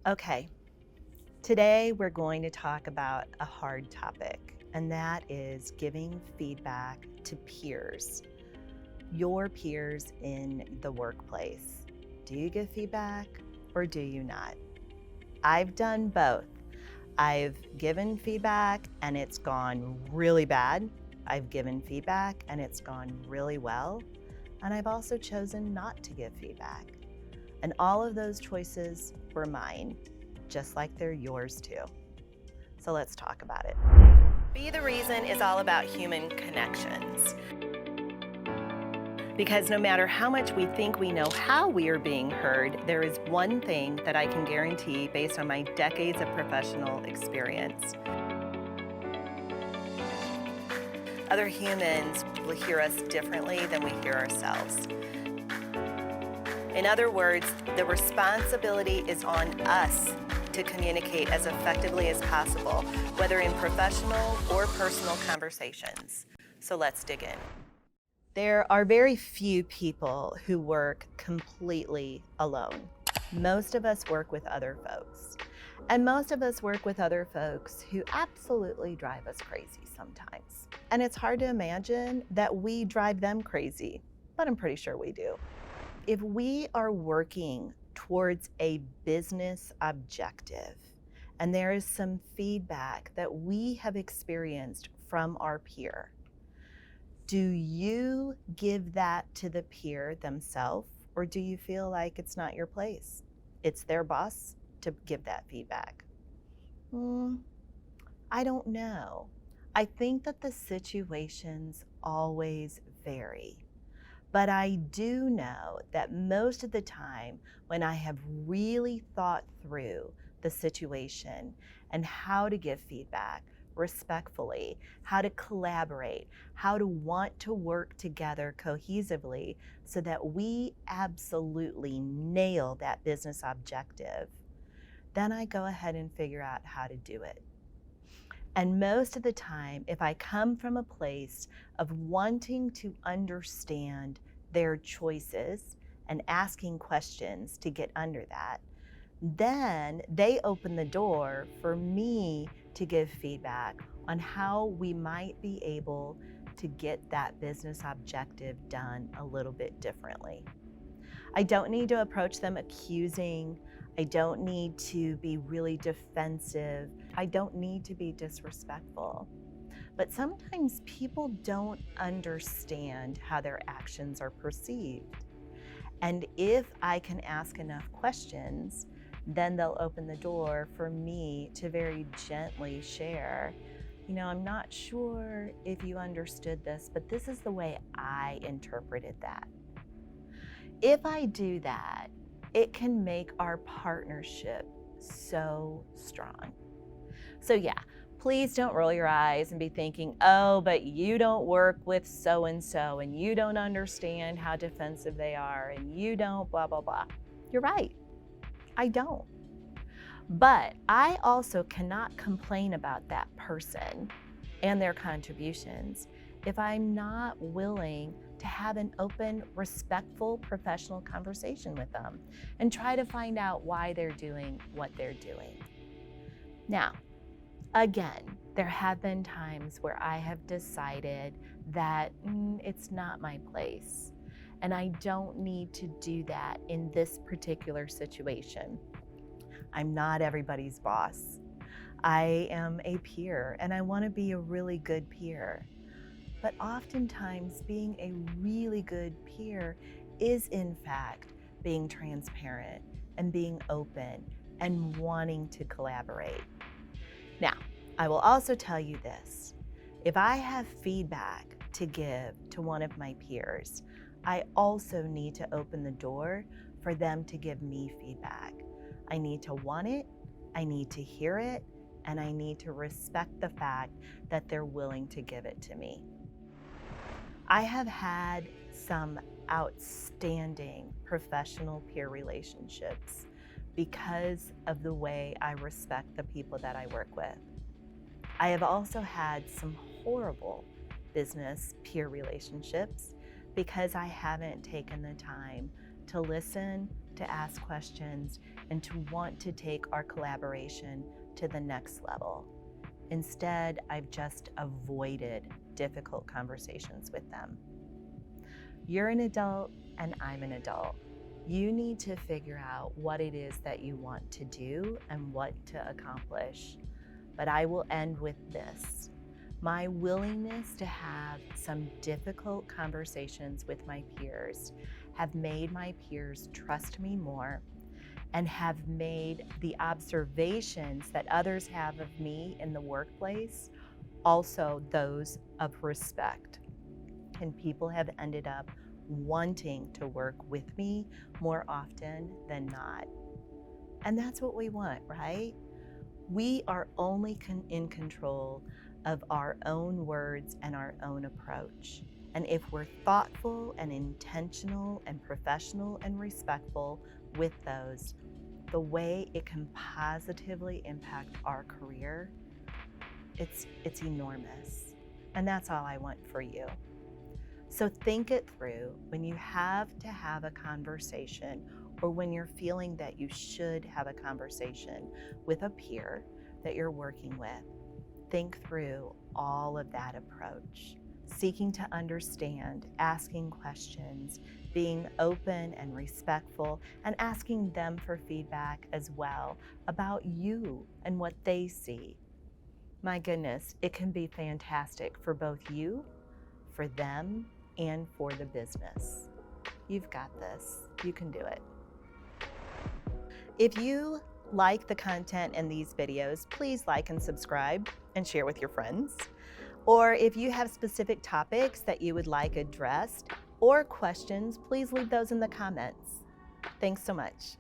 Okay, today we're going to talk about a hard topic, and that is giving feedback to peers, your peers in the workplace. Do you give feedback or do you not? I've done both. I've given feedback and it's gone really bad. I've given feedback and it's gone really well. And I've also chosen not to give feedback. And all of those choices were mine, just like they're yours too. So let's talk about it. Be the Reason is all about human connections. Because no matter how much we think we know how we are being heard, there is one thing that I can guarantee based on my decades of professional experience. Other humans will hear us differently than we hear ourselves. In other words, the responsibility is on us to communicate as effectively as possible, whether in professional or personal conversations. So let's dig in. There are very few people who work completely alone. Most of us work with other folks. And most of us work with other folks who absolutely drive us crazy sometimes. And it's hard to imagine that we drive them crazy, but I'm pretty sure we do. If we are working towards a business objective and there is some feedback that we have experienced from our peer, do you give that to the peer themselves, or do you feel like it's not your place? It's their boss to give that feedback. I don't know. I think that the situations always vary. But I do know that most of the time when I have really thought through the situation and how to give feedback respectfully, how to collaborate, how to want to work together cohesively so that we absolutely nail that business objective, then I go ahead and figure out how to do it. And most of the time, if I come from a place of wanting to understand their choices and asking questions to get under that, then they open the door for me to give feedback on how we might be able to get that business objective done a little bit differently. I don't need to approach them accusing. I don't need to be really defensive. I don't need to be disrespectful. But sometimes people don't understand how their actions are perceived. And if I can ask enough questions, then they'll open the door for me to very gently share, I'm not sure if you understood this, but this is the way I interpreted that. If I do that, it can make our partnership so strong. So yeah, please don't roll your eyes and be thinking, oh, but you don't work with so-and-so and you don't understand how defensive they are and you don't blah, blah, blah. You're right, I don't. But I also cannot complain about that person and their contributions if I'm not willing to have an open, respectful, professional conversation with them and try to find out why they're doing what they're doing. Now, again, there have been times where I have decided that it's not my place, and I don't need to do that in this particular situation. I'm not everybody's boss. I am a peer, and I want to be a really good peer. But oftentimes, being a really good peer is, in fact, being transparent and being open and wanting to collaborate. Now, I will also tell you this. If I have feedback to give to one of my peers, I also need to open the door for them to give me feedback. I need to want it, I need to hear it, and I need to respect the fact that they're willing to give it to me. I have had some outstanding professional peer relationships because of the way I respect the people that I work with. I have also had some horrible business peer relationships because I haven't taken the time to listen, to ask questions, and to want to take our collaboration to the next level. Instead, I've just avoided difficult conversations with them. You're an adult and I'm an adult. You need to figure out what it is that you want to do and what to accomplish. But I will end with this. My willingness to have some difficult conversations with my peers have made my peers trust me more and have made the observations that others have of me in the workplace also those of respect. And people have ended up wanting to work with me more often than not. And that's what we want, right? We are only in control of our own words and our own approach. And if we're thoughtful and intentional and professional and respectful with those, the way it can positively impact our career, it's enormous. And that's all I want for you. So think it through when you have to have a conversation or when you're feeling that you should have a conversation with a peer that you're working with. Think through all of that approach, seeking to understand, asking questions, being open and respectful, and asking them for feedback as well about you and what they see. My goodness, it can be fantastic for both you, for them, and for the business. You've got this. You can do it. If you like the content in these videos, please like and subscribe and share with your friends. Or if you have specific topics that you would like addressed or questions, please leave those in the comments. Thanks so much.